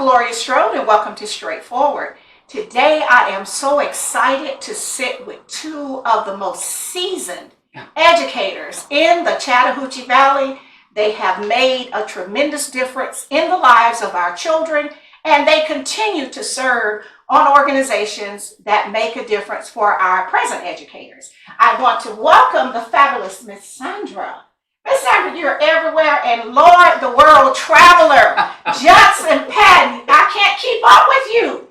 Gloria Strode, and welcome to Straightforward. Today I am so excited to sit with two of the most seasoned educators in the Chattahoochee Valley. They have made a tremendous difference in the lives of our children, and they continue to serve on organizations that make a difference for our present educators. I want to welcome the fabulous Miss Sandra. Miss Sandra, you're everywhere, and Lord, the world traveler, Judson Patten. I can't keep up with you.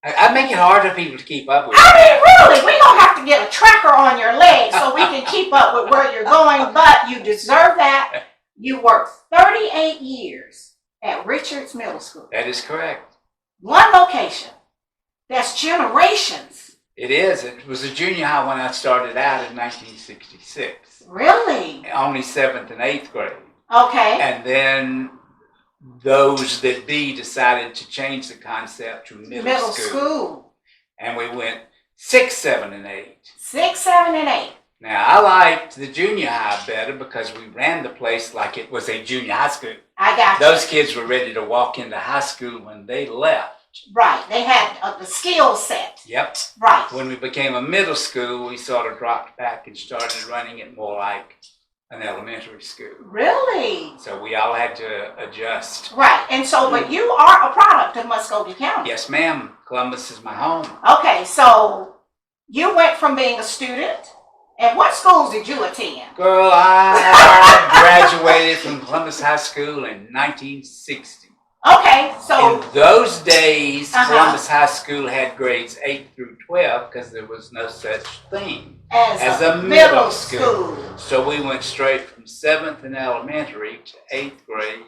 I make it hard for people to keep up with. I mean, really, we're going to have to get a tracker on your leg so we can keep up with where you're going, but you deserve that. You worked 38 years at Richards Middle School. That is correct. One location. That's generations. It is. It was a junior high when I started out in 1966. Really? Only 7th and 8th grade. Okay. And then those that be decided to change the concept to middle school. And we went 6, 7, and 8. 6, 7, and 8. Now, I liked the junior high better because we ran the place like it was a junior high school. I got you. Those kids were ready to walk into high school when they left. Right. They had the skill set. Yep. Right. When we became a middle school, we sort of dropped back and started running it more like an elementary school. Really? So we all had to adjust. Right. And so, but you are a product of Muskogee County. Yes, ma'am. Columbus is my home. Okay. So you went from being a student, and what schools did you attend? Girl, I graduated from Columbus High School in 1960. Okay, so in those days, Columbus High School had grades 8 through 12 because there was no such thing as a middle school. So we went straight from 7th in elementary to 8th grade,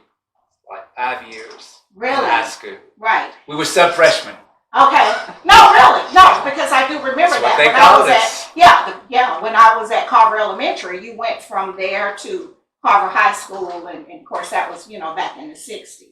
like 5 years. Really? In high school. Right. We were sub-freshmen. Okay. No, really, no, because I do remember That's what that. they called us. When I was at Carver Elementary, you went from there to Carver High School, and of course that was, back in the 60s.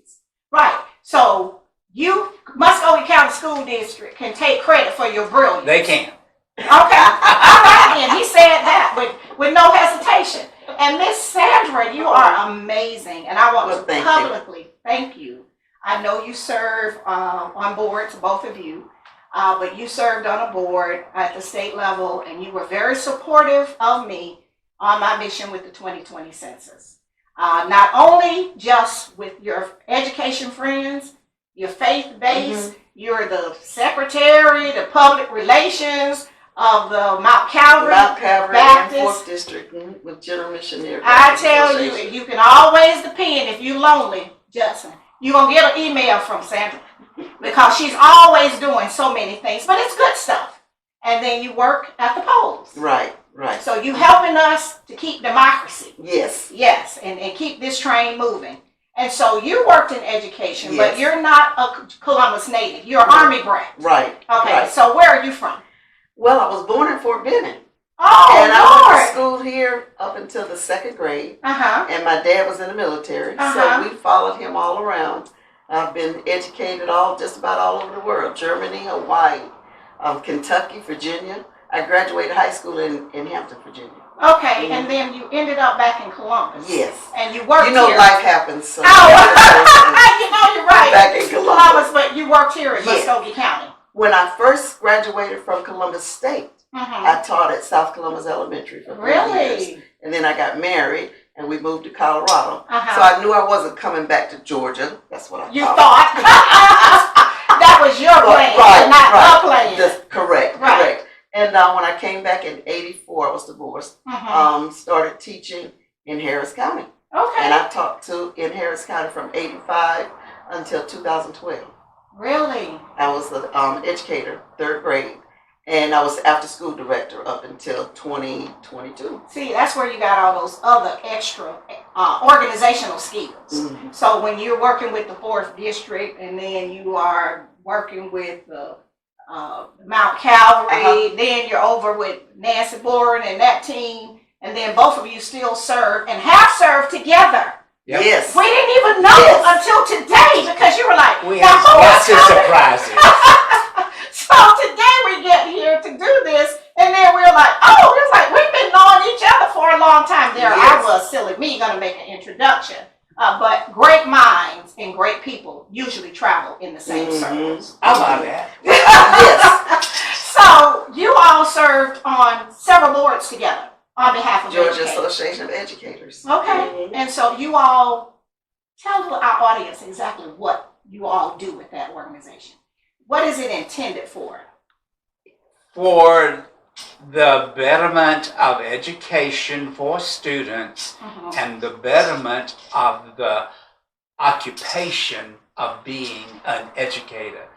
Right. So you, Muskogee County School District, can take credit for your brilliance. They can. Okay. All right then. He said that with no hesitation. And Miss Sandra, you are amazing. And I want to publicly thank you. I know you serve on boards, both of you, but you served on a board at the state level, and you were very supportive of me on my mission with the 2020 census. Not only just with your education friends, your faith base, you're the secretary, the public relations of the Mount Calvary Baptist. 4th District with General Missionary. I tell you, you can always depend if you're lonely, Judson. You're going to get an email from Sandra because she's always doing so many things, but it's good stuff. And then you work at the polls. Right. So you helping us to keep democracy. Yes. Yes, and keep this train moving. And so you worked in education, but you're not a Columbus native. You're an Army brat. Right. Okay, right. So where are you from? Well, I was born in Fort Benning. Oh, and I went to school here up until the 2nd grade. And my dad was in the military, so we followed him all around. I've been educated just about all over the world. Germany, Hawaii, Kentucky, Virginia. I graduated high school in Hampton, Virginia. Okay, and then you ended up back in Columbus. Yes. And you worked here. Life happens. So you're right. Back in Columbus. But you worked here in Muskogee County. When I first graduated from Columbus State, I taught at South Columbus Elementary for 3 years. And then I got married, and we moved to Colorado. So I knew I wasn't coming back to Georgia. That's what I thought. You thought? That was your plan, not the plan. Correct. And when I came back in '84, I was divorced. Started teaching in Harris County. Okay. And I taught in Harris County from '85 until 2012. Really? I was an educator, 3rd grade, and I was after school director up until 2022. See, that's where you got all those other extra organizational skills. So when you're working with the 4th District, and then you are working with the Mount Calvary, then you're over with Nancy Boren and that team, and then both of you still serve and have served together. Yep. Yes. We didn't even know until today because you were like, we have lots of surprises. So today we get here to do this, and then we're like, it's like we've been knowing each other for a long time. I was silly me gonna make an introduction, but great minds and great people people usually travel in the same circles. I buy that. Yes. So you all served on several boards together on behalf of Georgia educators. Association of Educators. Okay, and so you all tell our audience exactly what you all do with that organization. What is it intended for? For the betterment of education for students and the betterment of the occupation of being an educator.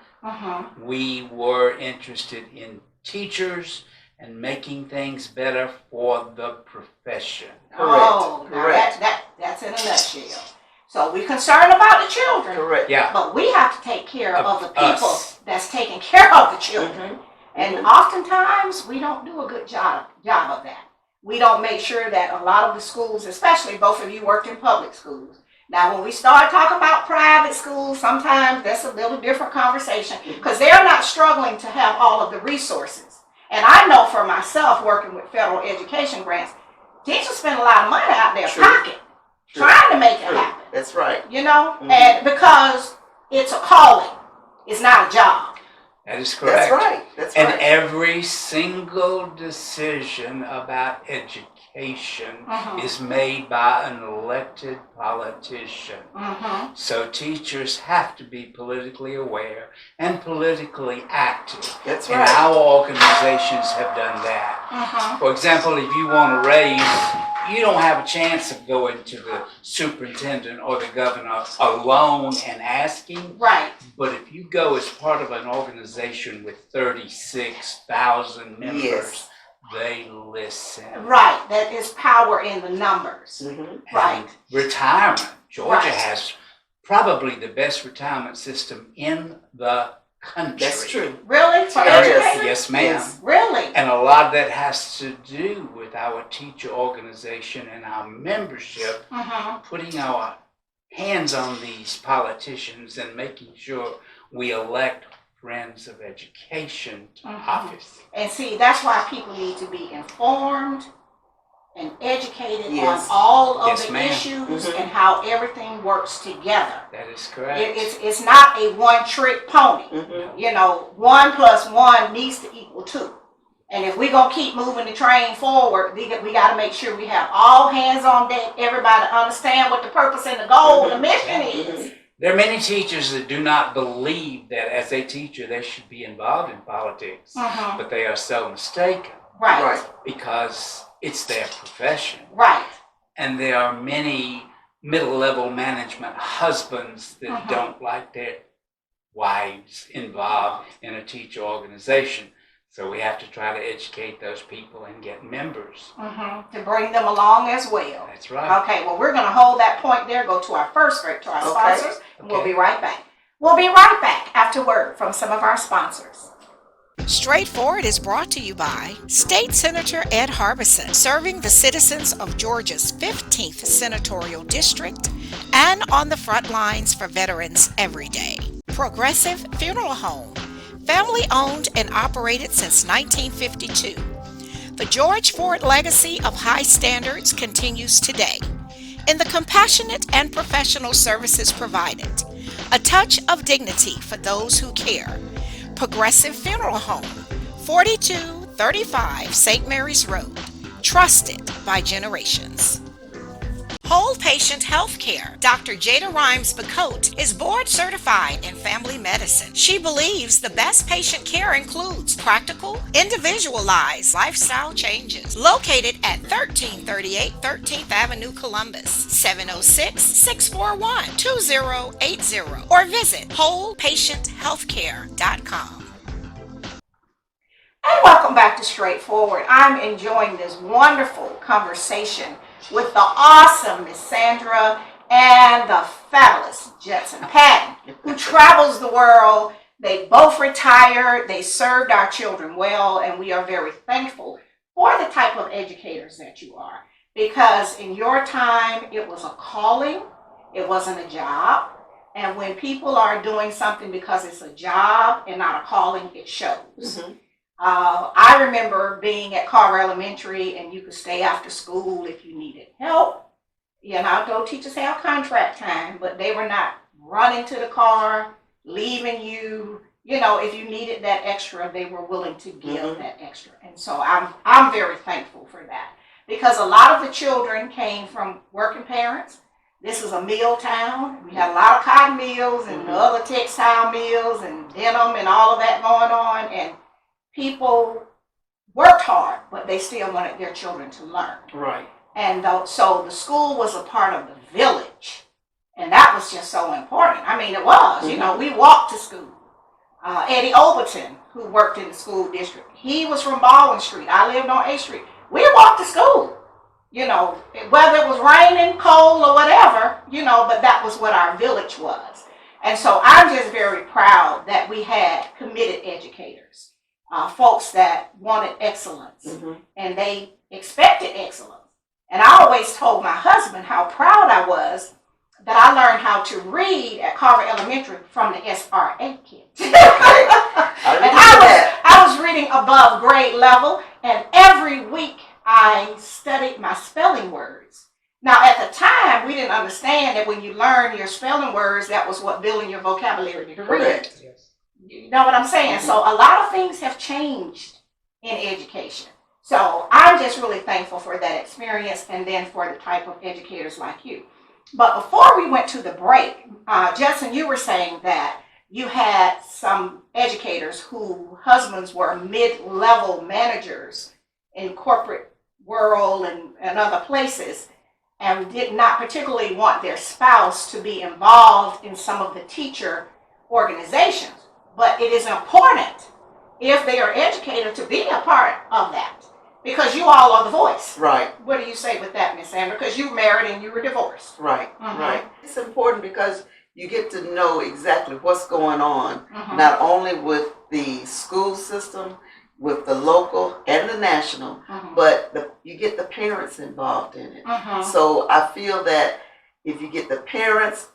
We were interested in teachers and making things better for the profession. Oh, Correct. That's in a nutshell. So we're concerned about the children. Correct. Yeah. But we have to take care of the people us. that's taking care of the children. And oftentimes we don't do a good job of that. We don't make sure that a lot of the schools, especially both of you worked in public schools. Now, when we start talking about private schools, sometimes that's a little different conversation because they're not struggling to have all of the resources. And I know for myself, working with federal education grants, teachers spend a lot of money out their pocket trying to make it happen. That's right. You know, and because it's a calling, it's not a job. That is correct. That's right. That's and right. every single decision about education is made by an elected politician. So teachers have to be politically aware and politically active. That's and right. our organizations have done that. For example, if you want to raise, you don't have a chance of going to the superintendent or the governor alone and asking. Right. But if you go as part of an organization with 36,000 members, they listen. Right. That is power in the numbers. Right. And retirement. Georgia has probably the best retirement system in the country. That's true. Really? For educators? Yes, ma'am. Yes. Really? And a lot of that has to do with our teacher organization and our membership, putting our hands on these politicians and making sure we elect friends of education to office. And see, that's why people need to be informed and educated Yes. on all of Yes, the ma'am. issues and how everything works together. That is correct. It's not a one-trick pony. You know, 1 + 1 needs to equal 2. And if we're going to keep moving the train forward, we got to make sure we have all hands on deck, everybody understand what the purpose and the goal and the mission is. There are many teachers that do not believe that as a teacher they should be involved in politics, but they are so mistaken. Right. Because it's their profession. Right. And there are many middle-level management husbands that don't like their wives involved in a teacher organization. So we have to try to educate those people and get members. To bring them along as well. That's right. Okay, well, we're going to hold that point there, go to our first break to our sponsors, and we'll Okay. be right back. We'll be right back after word from some of our sponsors. Straightforward is brought to you by State Senator Ed Harbison, serving the citizens of Georgia's 15th Senatorial District and on the front lines for veterans every day. Progressive Funeral Home, family owned and operated since 1952. The George Ford legacy of high standards continues today in the compassionate and professional services provided. A touch of dignity for those who care. Progressive Funeral Home, 4235 St. Mary's Road, trusted by generations. Whole Patient Healthcare. Dr. Jada Rimes-Bacote is board certified in family medicine. She believes the best patient care includes practical, individualized lifestyle changes. Located at 1338 13th Avenue, Columbus, 706-641-2080, or visit wholepatienthealthcare.com. And welcome back to Straightforward. I'm enjoying this wonderful conversation with the awesome Miss Sandra and the fabulous Judson Patten, who travels the world. They both retired. They served our children well, and we are very thankful for the type of educators that you are. Because in your time, it was a calling. It wasn't a job. And when people are doing something because it's a job and not a calling, it shows. I remember being at Carver Elementary, and you could stay after school if you needed help. You know, those teachers have contract time, but they were not running to the car, leaving you. You know, if you needed that extra, they were willing to give that extra. And so I'm very thankful for that. Because a lot of the children came from working parents. This is a mill town. We had a lot of cotton mills and other textile mills and denim and all of that going on. And people worked hard, but they still wanted their children to learn. Right. And so the school was a part of the village. And that was just so important. I mean, it was. You know, we walked to school. Eddie Overton, who worked in the school district, he was from Baldwin Street. I lived on A Street. We walked to school, you know, whether it was raining, cold, or whatever, you know, but that was what our village was. And so I'm just very proud that we had committed educators, folks that wanted excellence, and they expected excellence. And I always told my husband how proud I was that I learned how to read at Carver Elementary from the SRA kids. And I was reading above grade level, and every week I studied my spelling words. Now, at the time, we didn't understand that when you learn your spelling words, that was what building your vocabulary to read. Yes. You know what I'm saying? So a lot of things have changed in education. So I'm just really thankful for that experience, and then for the type of educators like you. But before we went to the break, Judson, you were saying that you had some educators whose husbands were mid-level managers in corporate world and other places, and did not particularly want their spouse to be involved in some of the teacher organizations. But it is important, if they are educated, to be a part of that. Because you all are the voice. Right. What do you say with that, Miss Sandra? Because you married and you were divorced. Right, right. It's important because you get to know exactly what's going on, not only with the school system, with the local and the national, but you get the parents involved in it. So I feel that if you get the parents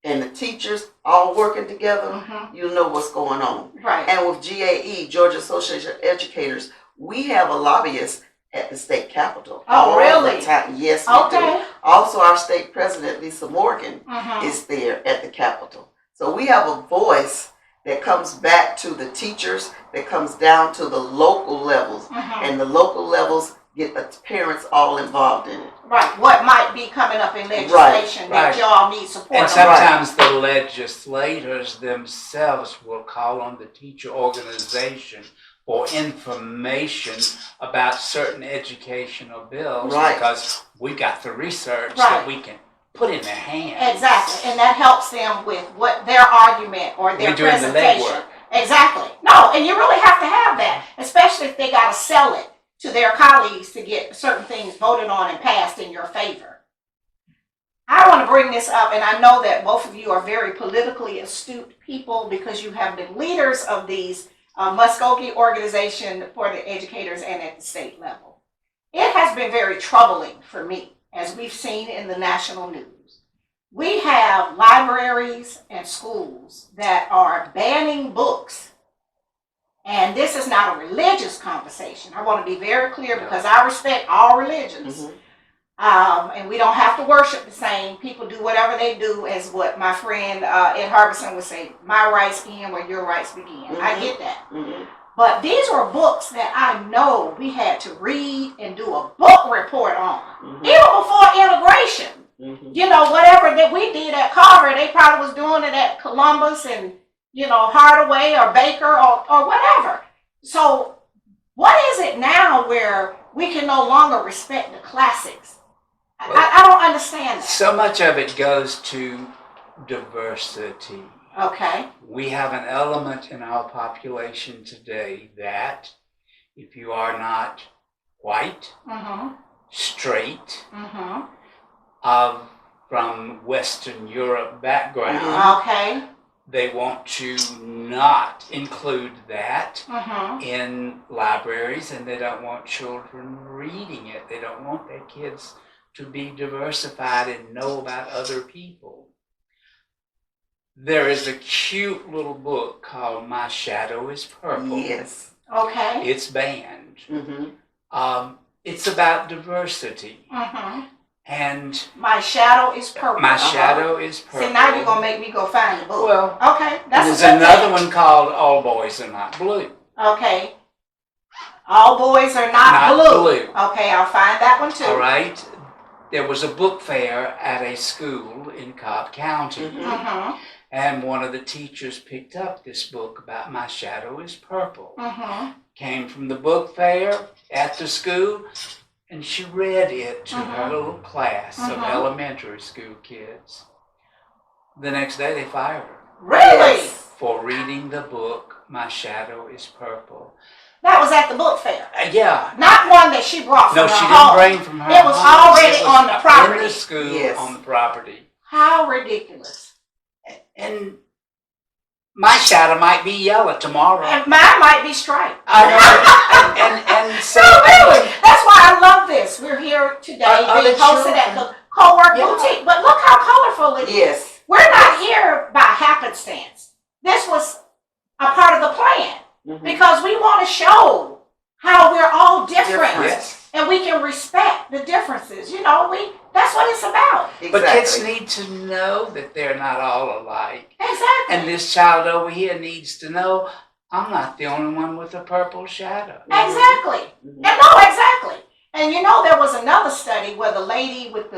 and the teachers all working together, you'll know what's going on. Right. And with GAE, Georgia Association of Educators, we have a lobbyist at the state capitol. Oh, really? Yes, we do. Also, our state president, Lisa Morgan, is there at the capitol. So we have a voice that comes back to the teachers, that comes down to the local levels, and the local levels get the parents all involved in it. Right. What might be coming up in legislation that y'all need support and sometimes the legislators themselves will call on the teacher organization for information about certain educational bills, because we got the research that we can put in their hands. Exactly, and that helps them with what their argument or their presentation. Exactly. No, and you really have to have that, especially if they got to sell it to their colleagues to get certain things voted on and passed in your favor. I want to bring this up, and I know that both of you are very politically astute people because you have been leaders of these Muskogee organization for the educators and at the state level. It has been very troubling for me, as we've seen in the national news. We have libraries and schools that are banning books. And this is not a religious conversation. I want to be very clear because I respect all religions. And we don't have to worship the same. People do whatever they do, as what my friend Ed Harbison would say, my rights end where your rights begin. I get that. But these were books that I know we had to read and do a book report on. Even before integration. You know, whatever that we did at Carver, they probably was doing it at Columbus and, you know, Hardaway or Baker or whatever. So what is it now where we can no longer respect the classics? Well, I don't understand that. So much of it goes to diversity. Okay. We have an element in our population today that if you are not white, straight, from Western Europe background, they want to not include that in libraries, and they don't want children reading it. They don't want their kids to be diversified and know about other people. There is a cute little book called My Shadow is Purple. Yes. Okay. It's banned. It's about diversity. And My Shadow is Purple. My Shadow is Purple. See, now you're going to make me go find the book. Well, okay, that's there's another one called All Boys Are Not Blue. Okay. All Boys Are Not Blue. Okay, I'll find that one too. All right. There was a book fair at a school in Cobb County. Mm-hmm. And one of the teachers picked up this book about My Shadow is Purple. Mm-hmm. Came from the book fair at the school, and she read it to her little class of elementary school kids. The next day they fired her. Really? For reading the book, My Shadow is Purple. That was at the book fair? Yeah. Not one that she brought from her home. No, she didn't bring from her home. It was already on the property. In the school on the property. How ridiculous. And my shadow might be yellow tomorrow. And mine might be striped. I know. and so no, really. That's why I love this. We're here today being hosted at the Co-work Boutique. But look how colorful it is. Yes. We're not here by happenstance. This was a part of the plan. Because we want to show how we're all different. Yes. And we can respect the differences. You know, that's what it's about. Exactly. But kids need to know that they're not all alike. Exactly. And this child over here needs to know, I'm not the only one with a purple shadow. Exactly. And no, exactly. And you know, there was another study where the lady with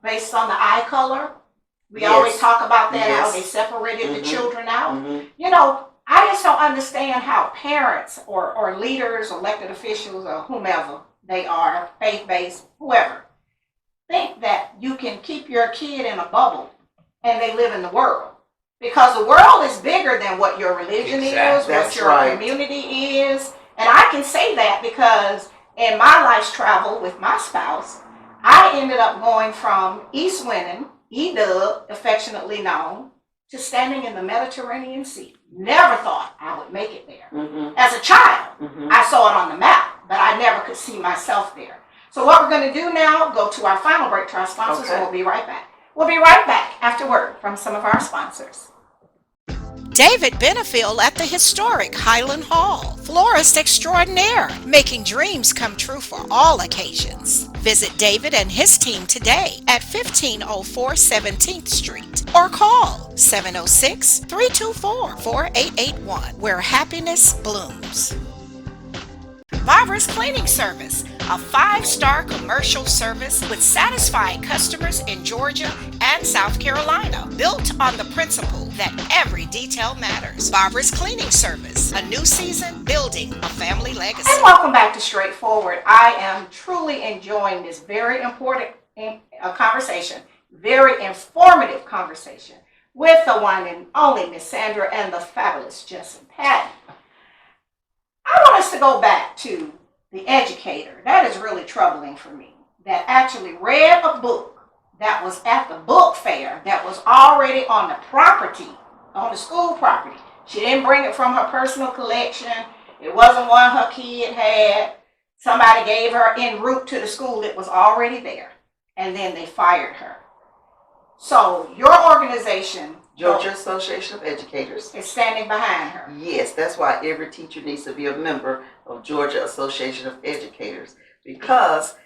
based on the eye color, we always talk about that, how they separated the children out. You know, I just don't understand how parents or leaders, elected officials, or whomever they are, faith-based, whoever, think that you can keep your kid in a bubble and they live in the world. Because the world is bigger than what your religion is, what your community is. And I can say that because in my life's travel with my spouse, I ended up going from East Winning, E-Dub, affectionately known, to standing in the Mediterranean Sea. Never thought I would make it there. As a child, I saw it on the map, but I never could see myself there. So what we're going to do now, go to our final break to our sponsors, and we'll be right back. We'll be right back after word from some of our sponsors. David Benefield at the historic Highland Hall, florist extraordinaire, making dreams come true for all occasions. Visit David and his team today at 1504 17th Street or call 706-324-4881, where happiness blooms. Barbara's Cleaning Service, a 5-star commercial service with satisfied customers in Georgia and South Carolina, built on the principle that every detail matters. Barbara's Cleaning Service, a new season building a family legacy. And welcome back to Straightforward. I am truly enjoying this very important conversation, very informative conversation with the one and only Miss Sandra and the fabulous Judson Patten. I want us to go back to the educator. That is really troubling for me, that actually read a book that was at the book fair that was already on the property, on the school property. She didn't bring it from her personal collection. It wasn't one her kid had. Somebody gave her en route to the school. It was already there. And then they fired her. So your organization, Georgia Association of Educators, is standing behind her. Yes, that's why every teacher needs to be a member of Georgia Association of Educators, because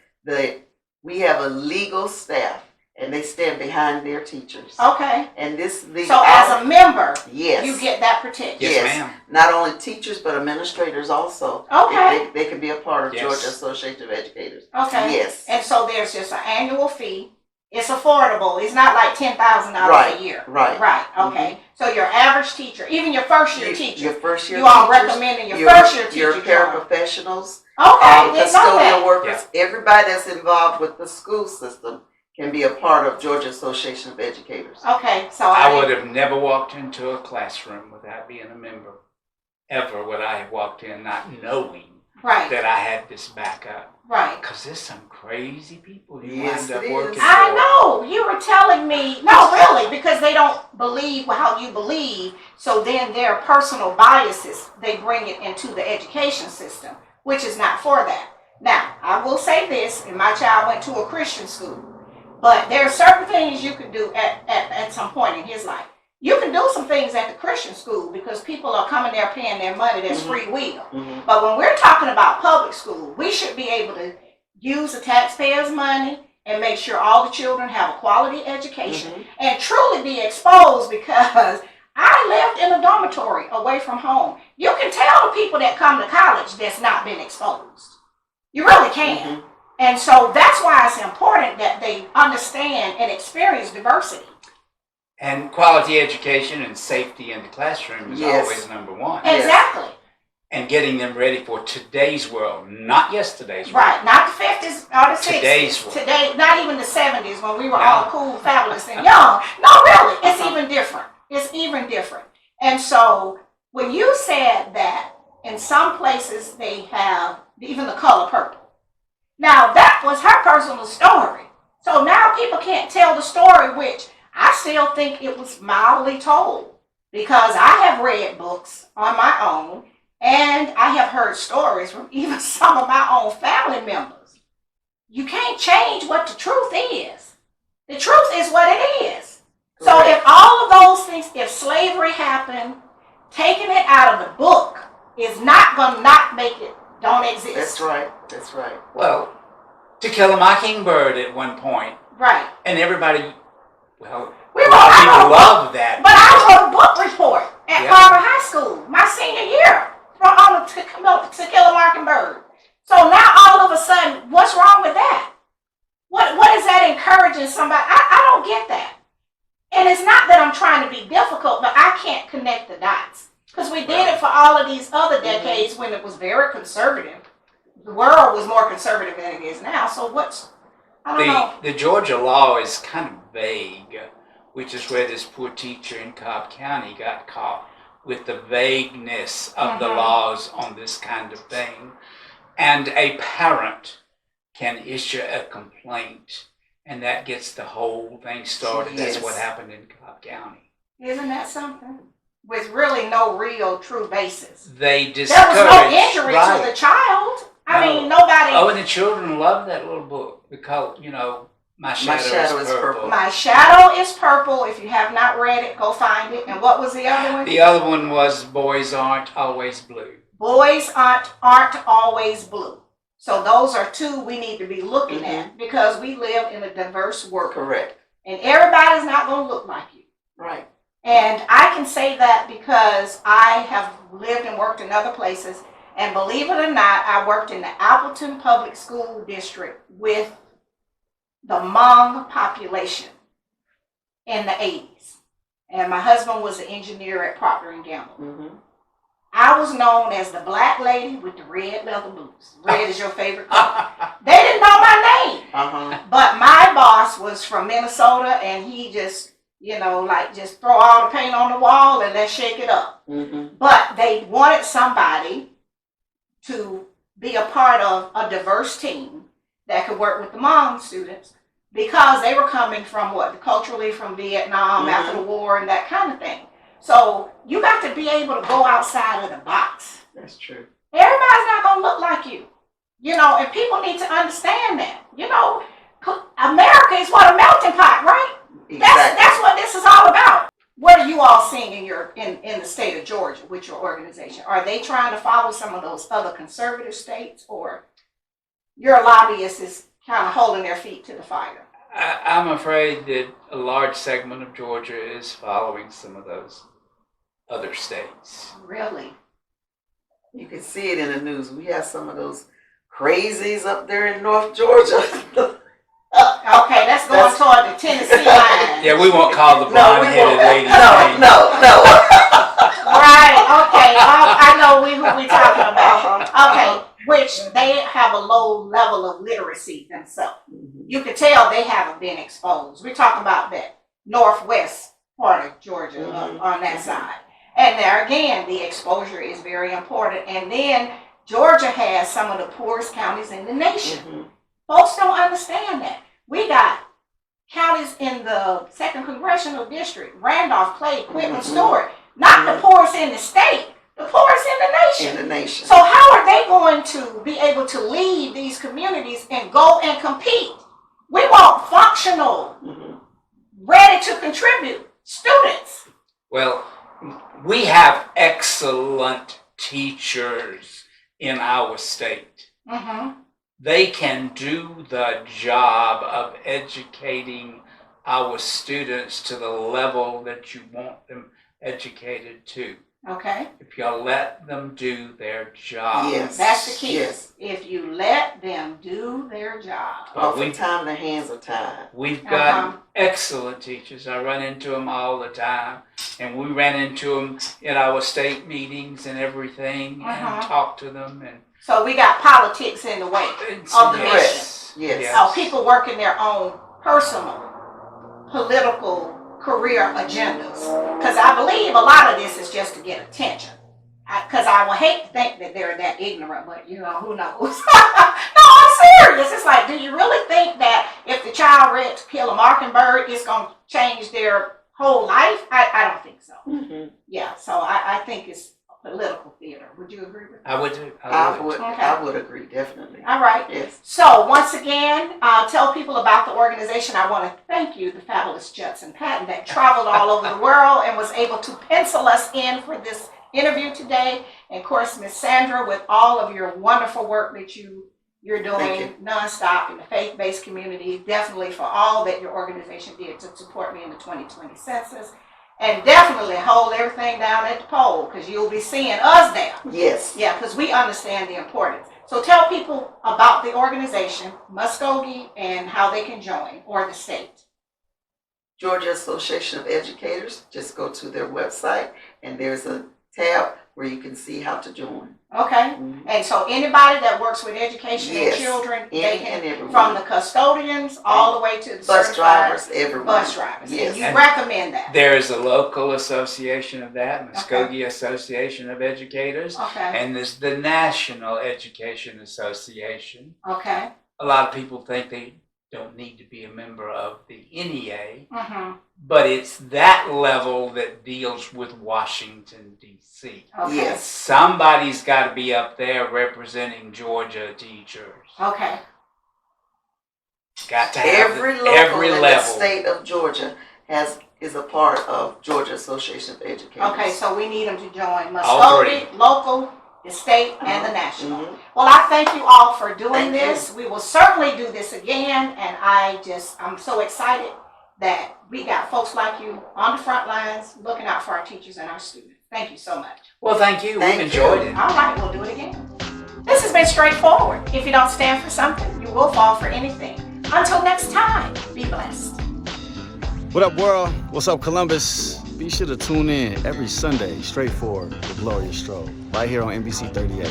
we have a legal staff and they stand behind their teachers. Okay. And this legal. So as a member, yes, you get that protection. Yes, ma'am. Not only teachers but administrators also. Okay. They can be a part of Georgia Association of Educators. Okay. Yes. And so there's just an annual fee. It's affordable. It's not like $10,000 a year. Right. Right. Okay. So your average teacher, even your first year teacher, your first year you all teachers, recommending your first year teacher. Your paraprofessionals, okay, custodial workers, everybody that's involved with the school system can be a part of Georgia Association of Educators. Okay, so I would have never walked into a classroom without being a member. Ever would I have walked in not knowing that I had this backup. Right. Because there's some crazy people you Yes, wind up it is. working for. I know. You were telling me. No, really, because they don't believe how you believe. So then their personal biases, they bring it into the education system, which is not for that. Now, I will say this, and my child went to a Christian school. But there are certain things you can do at some point in his life. You can do some things at the Christian school because people are coming there paying their money. There's free will. But when we're talking about public school, we should be able to use the taxpayers' money and make sure all the children have a quality education and truly be exposed, because I lived in a dormitory away from home. You can tell the people that come to college that's not been exposed. You really can. And so that's why it's important that they understand and experience diversity. And quality education and safety in the classroom is always number one. Exactly. And getting them ready for today's world, not yesterday's world. Right, not the 50s or the 60s. Today's world. Today, not even the 70s when we were all cool, fabulous, and young. No, really, it's even different. It's even different. And so when you said that in some places they have even the color purple. Now, that was her personal story. So now people can't tell the story, which I still think it was mildly told, because I have read books on my own, and I have heard stories from even some of my own family members. You can't change what the truth is. The truth is what it is. Correct. So if all of those things, if slavery happened, taking it out of the book is not going to not make it don't exist. That's right. That's right. Well, To Kill a Mockingbird at one point. Right. And everybody, well, people love that. But I wrote a book report at Harvard High School my senior year on To Kill a Mockingbird. So now all of a sudden, what's wrong with that? What is that encouraging somebody? I don't get that. And it's not that I'm trying to be difficult, but I can't connect the dots. Because we did it for all of these other decades when it was very conservative. The world was more conservative than it is now. So I don't know. The Georgia law is kind of vague, which is where this poor teacher in Cobb County got caught with the vagueness of the laws on this kind of thing. And a parent can issue a complaint, and that gets the whole thing started. Yes. That's what happened in Cobb County. Isn't that something? With really no real true basis. They discouraged. There was no injury to the child. I mean, nobody. Oh, and the children loved that little book because, My Shadow is Purple. My Shadow is Purple. If you have not read it, go find it. And what was the other one? The other one was Boys Aren't Always Blue. Boys aren't always blue. So those are two we need to be looking at, because we live in a diverse world. Correct. And everybody's not going to look like you. Right. And I can say that because I have lived and worked in other places. And believe it or not, I worked in the Appleton Public School District with the Hmong population in the 80s. And my husband was an engineer at Procter & Gamble. I was known as the black lady with the red leather boots. Red is your favorite color. They didn't know my name. But my boss was from Minnesota, and he just, just throw all the paint on the wall and let's shake it up. But they wanted somebody to be a part of a diverse team that could work with the Hmong students, because they were coming from culturally from Vietnam after the war and that kind of thing. So you got to be able to go outside of the box. That's true. Everybody's not going to look like you. And people need to understand that. America is a melting pot, right? Exactly. That's what this is all about. What are you all seeing in the state of Georgia with your organization? Are they trying to follow some of those other conservative states, or your lobbyist is kind of holding their feet to the fire? I'm afraid that a large segment of Georgia is following some of those other states. Really? You can see it in the news. We have some of those crazies up there in North Georgia. Okay, that's going toward the Tennessee line. Yeah, we won't call the blonde-headed lady. No. Right, okay. I know who we talking about. Okay, which they have a low level of literacy themselves. You can tell they haven't been exposed. We're talking about that northwest part of Georgia on that side. And there again, the exposure is very important. And then Georgia has some of the poorest counties in the nation. Folks don't understand that. We got counties in the 2nd Congressional District, Randolph, Clay, Quitman, Stewart, not the poorest in the state, the poorest in the nation. So how are they going to be able to leave these communities and go and compete? We want functional, ready to contribute students. Well, we have excellent teachers in our state. they can do the job of educating our students to the level that you want them educated to. Okay. If you let them do their job. Yes. That's the key. Yes. If you let them do their job. Oftentimes the hands are tied. We've got excellent teachers. I run into them all the time. And we ran into them at our state meetings and everything and talked to them. And so we got politics in the way of the mission. Yes. So people working their own personal, political career agendas. Because I believe a lot of this is just to get attention. Because I would hate to think that they're that ignorant, but who knows? No, I'm serious. It's like, do you really think that if the child read To Kill a Mockingbird, it's going to change their whole life? I don't think so. Mm-hmm. Yeah, so I think it's political theater. Would you agree with that? I would do. I would agree, definitely. All right. Yes. So once again, tell people about the organization. I want to thank you, the fabulous Judson Patten, that traveled all over the world and was able to pencil us in for this interview today. And of course, Miss Sandra, with all of your wonderful work that you're doing nonstop in the faith-based community, definitely for all that your organization did to support me in the 2020 census. And definitely hold everything down at the poll, because you'll be seeing us there. Yes. Yeah, because we understand the importance. So tell people about the organization, Muskogee, and how they can join, or the state. Georgia Association of Educators. Just go to their website, and there's a tab where you can see how to join. Okay. Mm-hmm. And so anybody that works with education and children, they can, from the custodians all the way to the bus drivers, everyone. Bus drivers. Yes. And you recommend that? There is a local association of that, Muskogee Association of Educators. Okay. And there's the National Education Association. Okay. A lot of people think they don't need to be a member of the NEA, but it's that level that deals with Washington, D.C. Okay. Yes. Somebody's got to be up there representing Georgia teachers. Okay. Got to have every local every in level. The state of Georgia is a part of Georgia Association of Educators. Okay, so we need them to join Muskogee, local, the state, and the national. Well, I thank you all for doing this. We will certainly do this again, and I'm so excited that we got folks like you on the front lines looking out for our teachers and our students. Thank you so much. Well, thank you. We've enjoyed it. All right, we'll do it again. This has been Straightforward. If you don't stand for something, you will fall for anything. Until next time, be blessed. What up, world? What's up, Columbus? Be sure to tune in every Sunday, Straightforward with Gloria Strode, right here on NBC 38.